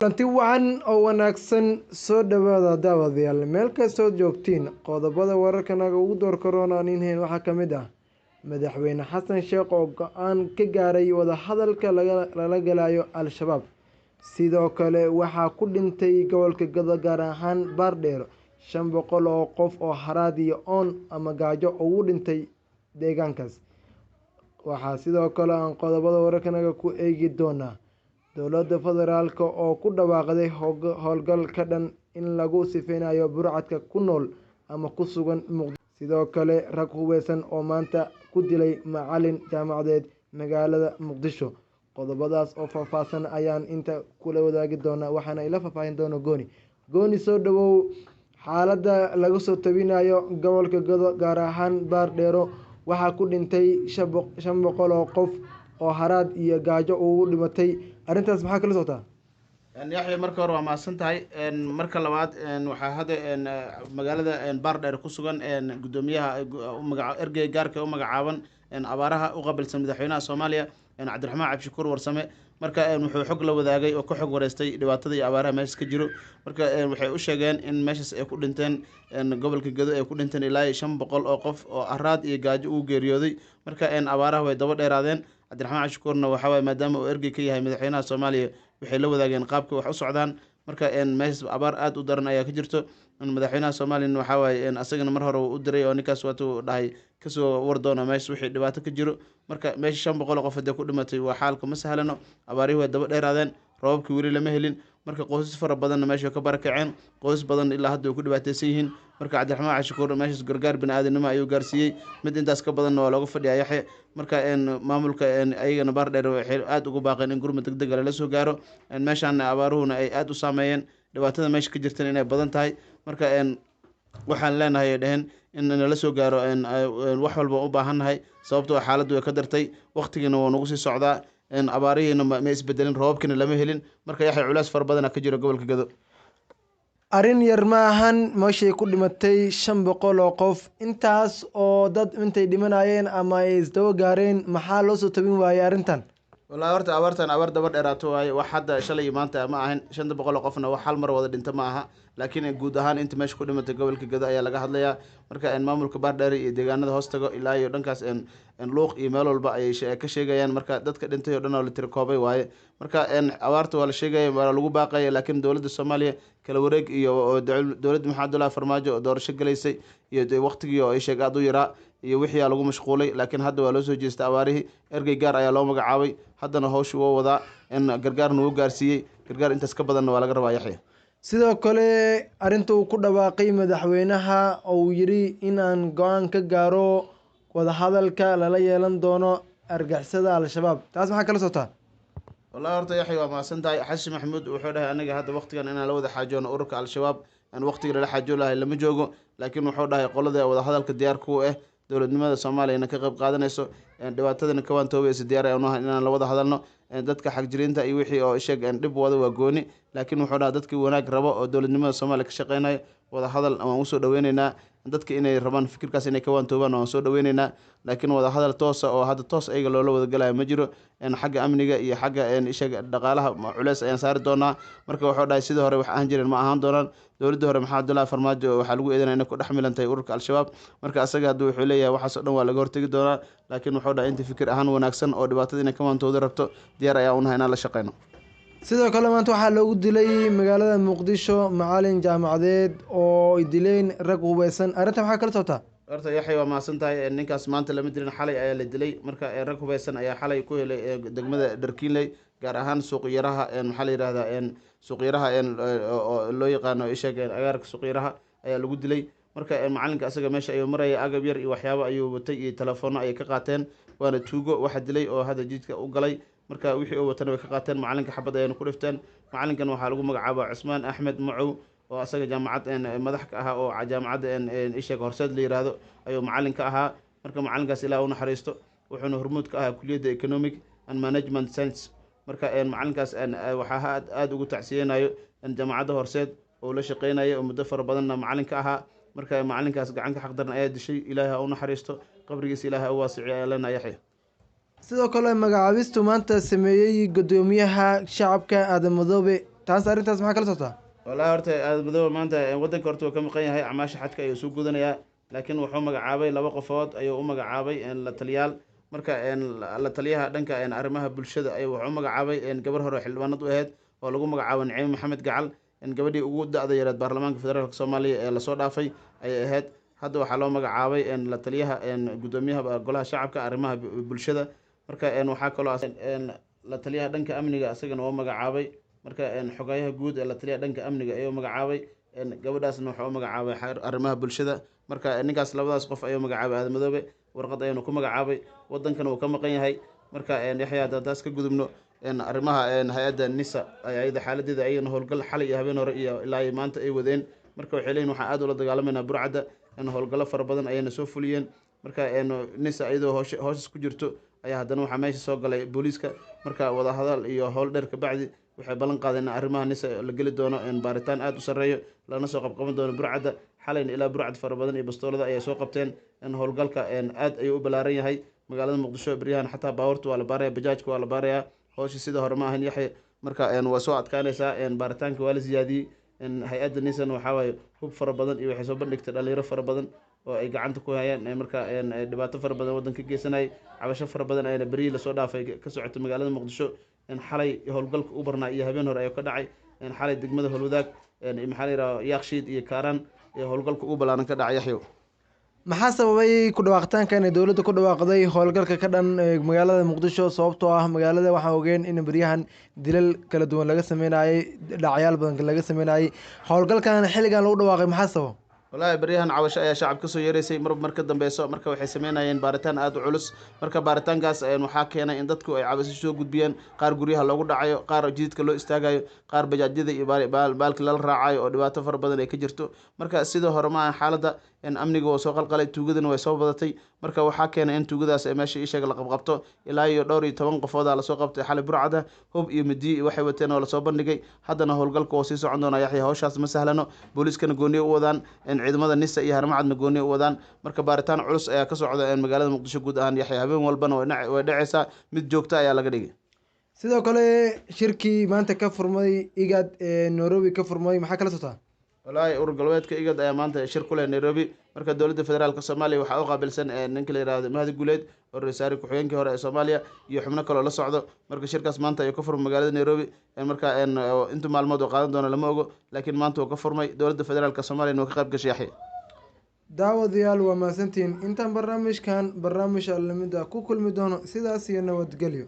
Kulanti wacan oo wanaagsan soo dhawaada daawadayaal meel kastoo joogtiin qodobada wararkanaga ugu door koroonaaninheen waxaa ka mid ah madaxweyne xasan sheekh oo go-aan ka gaaray wadahadalka lala galayo al-shabaab. Sidoo kale waxaa ku dhintay gobolka Gado gaar ahaan Baardheer 500 oo qof oo haraad iyo oon ama gaajo ugu dhintay deegaankaas. Waxaa sidoo kale aan qodobada wararkanaga ku eegi doonaa dowladda federaalka oo ku dhawaaqday howlgal ka dhan in lagu sifeynayo burcadka ku nool ama ku sugan Muqdisho. Sidoo kale rag hubeysan oo maanta ku dilay macalin jaamacadeed magaalada Muqdisho. Qodobadaas oo faahfaahsan ayaan inta kula wadaagi doonaa waxaana ila faahfaahin doona Gooni soo dhawow xaaladda laga soo tabinayo gobolka Gado gaar ahaan Baardheero waxaa ku dhintay 500 oo qof oo haraad iyo gaajo ugu dhimatay. Arrintaas maxaa kala socotaa? yaxya marka hore waa mahadsan tahay marka labaad waxaa hadda magaalada Baardheer ku sugan gudoomiyaha ergeyga gaarka u magacaaban abaaraha u qabilsan madaxweynaha Soomaaliya Cabdiraxmaan Cabshakuur Warsame. marka wuxuu xog la wadaagay oo ka xog wareystay dhibaatada iyo abaaraha meesha ka jiro. marka waxay u sheegeen in meeshaas ay ku dhinteen gobolka Gado ay ku dhinteen ilaa 500 oo qof oo haraad iyo gaajo u geeriyooday. marka abaaraha way daba dheeraadeen. Cabdiraxmaan Cabshakuurna waxa waye maadaama uu ergey ka yahay madaxweynaha Soomaaliya waxay la wadaageen qaabka wax u socdaan. marka meeshaas abaar aad u daran ayaa ka jirto. madaxweynaha Soomaaliya waxa waye asagana mar hore uu u diray oo ninkaas waatu dhahay kasoo war doona meesha wixii dhibaato ka jiro. marka meesha 500 qof hadda ku dhimatay waa xaalka ma sahlano. abaarihi way daba dheeraadeen, roobabkii weli lama helin. marka qoysas fara badanna meesha ka barakaceen, qoysas badan ilaa hadda way ku dhibaataysan yihiin. marka Cabdiraxmaan Cabshakuur meeshaas gargaar bini'aadanimo ayuu gaarsiiyey, mid intaas ka badanna waa looga fadhiyaa yaxye. marka maamulka ayagana Baardheer waxay aad ugu baaqeen in gurmad degdeg ah la soo gaaro. meeshaan abaaruhuna ay aad u saameeyeen, dhibaatada meesha ka jirtana inay badan tahay. marka waxaan leenahay dhaheen in la soo gaaro wax walba u baahannahay sababtoo xaaladdu way ka dartay, waqtigiina waa nagu sii socdaa, abaarihiina ma isbedelin, roobabkina lama helin. marka yaxay culays fara badan ka jiro gobolka Gado. Arrin yar ma ahan meeshay ku dhimatay 500 oo qof. Intaas oo dad intay dhimanayeen ama ay isdaba gaareen maxaa loo soo tabin waayay arrintan? والله horta abaartan abaar daba dheeraato waaye, wax hadda shalay maanta ma ahan 500 oo qofna wax hal mar wada dhinta ma aha, laakiin guud ahaan inta meesha ku dhimatay gobolka Gado ayaa laga hadlayaa. marka maamulka Baardheer iyo deegaanada hoostaga ilaa iyo dhankaas luuq iyo meel walba ay ka sheegayaan. marka dadka dhintay oo dhan oo la tiro koobay waaye. marka abaarta waa la sheegaya, waa lagu baaqaya, laakiin dowladda Soomaaliya kala wareeg iyo dowladda Maxamed Abdullaahi Farmaajo oo doorasho galaysay iyo waqtigii oo ay sheeg aad u yaraa iyo wixii lagu mashquulay. laakiin hadda waa loo soo jeestay abaarihii, ergey gaar ayaa loo magacaabay, haddana hawshu waa wadaa gargaarna wuu gaarsiiyey, gargaar intaas ka badanna waa laga rabaa yaxya. Sidoo kale arrinta uu ku dhawaaqay madaxweynaha oo uu yiri in aan go'aan ka gaaro wadahadalka lala yeelan doono argagixisada al-shabaab. taas maxaa kala socotaa? والله horta yaxya waa mahadsan tahay. xasan maxamuud wuxuu dhahay anaga hadda waqtigan inaan la wada xaajoono ururka al-shabaab, waqtiga la xaajoon lahay lama joogo, laakiin wuxuu dhahay qolada wada hadalka diyaar ku ah dowladnimada Soomaaliya ka qayb qaadanayso, dhibaatadana ka waantoobaysa diyaar ay u nahay inaan la wada hadalno. dadka xag jirinta iyo wixii oo sheeg dhib wada waa gooni, laakiin wuxuu dhahay dadkii wanaag rabo oo dowladnimada Soomaaliya ka shaqeynaya wada hadal waan u soo dhaweynaynaa. dadka inay rabaan fikirkaas inay ka waantoobaan waan soo dhaweynaynaa, laakiin wada hadal toos ah oo hadda toos ayaga loola wada galayo ma jiro. xagga amniga iyo xagga dhaqaalaha culays ayaan saari doonaa. marka wuxuu dhahay sidii hore wax aan jirin ma ahaan doonaan. dowladda hore Maxamed Abdullaahi Farmaajo waxaa lagu eedeynaya inay ku dhex milantahay ururka al-shabaab. marka asaga hadda wuxuu leeyahay waxaas oo dhan waa laga hortegi doonaa, laakiin wuxuu dhahay inta fikir ahaan wanaagsan oo dhibaatada inay ka waantooda rabto diyaar ayaa u nahay inaan la shaqeyno. Sidoo kale maanta waxaa loogu dilay magaalada Muqdisho macalin jaamacadeed oo dileen rag hubeysan. arrinta maxaa kala socotaa? horta yaxya waa mahadsan tahay. ninkaas maanta lama dilin, xalay ayaa la dilay. marka rag hubeysan ayaa xalay ku helay degmada Dharkiinley gaar ahaan suuq yaraha maxaa la yiraahdaa suuq yaraha oo loo yaqaano isheeg agaarka suuq yaraha ayaa lagu dilay. marka macalinka asaga meesha ayuu maraya, agab yar iyo waxyaabo ayuu watay iyo telefoonno ayay ka qaateen, waana tuugo waxa dilay oo hadda jidka u galay. marka wixii uu watana way ka qaateen, macalinka xabad ayayna ku dhifteen. macalinkan waxaa lagu magacaabaa Cusmaan Axmed Macow oo asaga jaamacad madax ka ahaa oo jaamacadda isheeg horseed la yiraahdo ayuu macalin ka ahaa. marka macalinkaas ilaa u naxariisto, wuxuuna hormuud ka ahaa kulliyadda Economic and Management Science. marka macalinkaas waxaa aad ugu tacsiyeenayo jaamacadda horseed oo la shaqeynayo oo muddo fara badanna macalin ka ahaa. marka macalinkaas gacanka xaq daran ayaa dishay, ilaahay ha u naxariisto, qabrigiisa ilaahay ha u waasiciyo ayaa leenahay yaxya. sidoo kale magacaabistu maanta sameeyay gudoomiyaha shacabka Aadan Madoobe taas arrintaas maxaa kala socotaa? wallaahi horta aadmadooba maanta waddanka horta wuu ka maqan yahay acmaasha xajka ayuu soo gudanayaa laakiin wuxuu magacaabay 2 qofood ayuu u magacaabay la taliyaal marka la taliyaha dhanka arrimaha bulshada ayuu wuxuu u magacaabay gabar hore oo xildhibaanad u ahayd oo lagu magacaabo Naciime Maxamed Gacal gabadhii ugu da'da yareed baarlamaanka federaalka Soomaaliya ee lasoo dhaafay ayay ahayd hadda waxaa loo magacaabay la taliyaha gudoomiyaha golaha shacabka arrimaha bulshada marka waxaa kaloo la taliyaha dhanka amniga asagana oo magacaabay marka xogayaha guud ee la taliyaha dhanka amniga ayuu magacaabay gabadhaasna wuxuu u magacaabay arrimaha bulshada marka ninkaas labadaas qof ayuu magacaabay aadmadoobe warqad ayuuna ku magacaabay wadankana uu ka maqan yahay marka yaxya haddaan taas ka gudubno arrimaha hay-adda nisa ayada xaaladeeda ayagana howlgal xalay iyo habeen hore iyo ilaa iyo maanta ay wadeen marka waxay leeyihin waxaan aad ula dagaalamayna burcadda howlgallo fara badan ayayna soo fuliyeen marka nisa iyadoo hooshaas ku jirto ayaa haddana waxaa meesha soo galay booliiska marka wadahadal iyo howl dheer kabacdi waxay ballan qaadeen in arrimaha nisa la geli doono baaritaan aad u sarreeyo lana soo qabqaban doono burcadda xalayna ilaa burcad fara badan iyo bastoolada ayay soo qabteen howlgalka aad ayuu u ballaaran yahay magaalada muqdisho beryahan xataa baabuurta waa la baaraya bajaajka waa la baarayaa howsha sida hore ma ahan yaxya marka waa soo adkaanaysaa baaritaanka waa la siyaadiyey hay-adda nisan waxaa waaye hub fara badan iyo waxay soo bandhigtay dhalinyaro fara badan oo ay gacanta ku hayaan marka dhibaato fara badan waddanka geysanayay cabasho fara badan ayana berihii lasoo dhaafay ka socotay magaalada muqdisho xalay howlgalka u barnaa iyo habeen hore ayuu ka dhacay xalay degmada howlwadaag maxaa la yidhaha yaakshiid iyo kaaraan howlgalka ugu ballaaran ka dhacay yaxyow maxaa sababay ku dhawaaqitaanka inay dowladda ku dhawaaqday howlgalka ka dhan magaalada muqdisho sababtoo ah magaalada waxaan ogeen in beryahan dilal kala duwan laga sameynayay dhacyaal badan laga sameynayay howlgalkan xilligan lagu dhawaaqay maxaa sabab wallaahi beryahan cabasho ayaa shacab kasoo yeeraysay mar ka dambeyso marka waxay sameynayeen baaritaan aad u culus marka baaritaankaas waxaa keenay in dadku ay cabasho soo gudbiyeen qaar guryaha loogu dhacayo qaar jididka loo istaagayo qaar bajaajyada iyo baalki lala raacayo oo dhibaato fara badan ay ka jirto marka sidoo hore maaha xaaladda amniga waa soo qalqalay tuugadana way soo badatay marka waxaa keenay in tuugadaas meesha isheega la qabqabto ilaa iyo dhowr iyo 10 qofooda lasoo qabtay xalay burcada hub iyo midiyi iyo waxay wateen oo lasoo bandhigay haddana howlgalka oo sii socon doona yaxya howshaas ma sahlano booliiskana gooniye u wadaan ciidamada nisa iyo harmacadna gooniye u wadaan marka baaritaan culus ayaa ka socda magaalada muqdisho guud ahaan yaxya habeen walbana way dhacaysaa mid joogta ayaa laga dhigay sidoo kale shirkii maanta ka furmay igad nairobi ka furmay maxaa kala socotaa wallaahi urur galbeedka igad ayaa maanta shir ku leh nairobi marka dowladda federaalka soomaaliya waxaa u qaabilsan ninka la yihahdo mahdi guuleed oo ra-iisul wasaare ku-xigeenkii hore ee soomaaliya iyo xubno kaloo la socdo marka shirkaas maanta ayuu ka furmay magaalada nairobi marka inta maalmood oo qaadan doono lama ogo laakiin maanta uu ka furmay dowladda federaalka soomaaliyana waa ka qayb gashay yaxya daawadayaal waa mahadsantihiin intaan barnaamij lamid ah ku kulmi doono sidaas iyo nabadgelyo.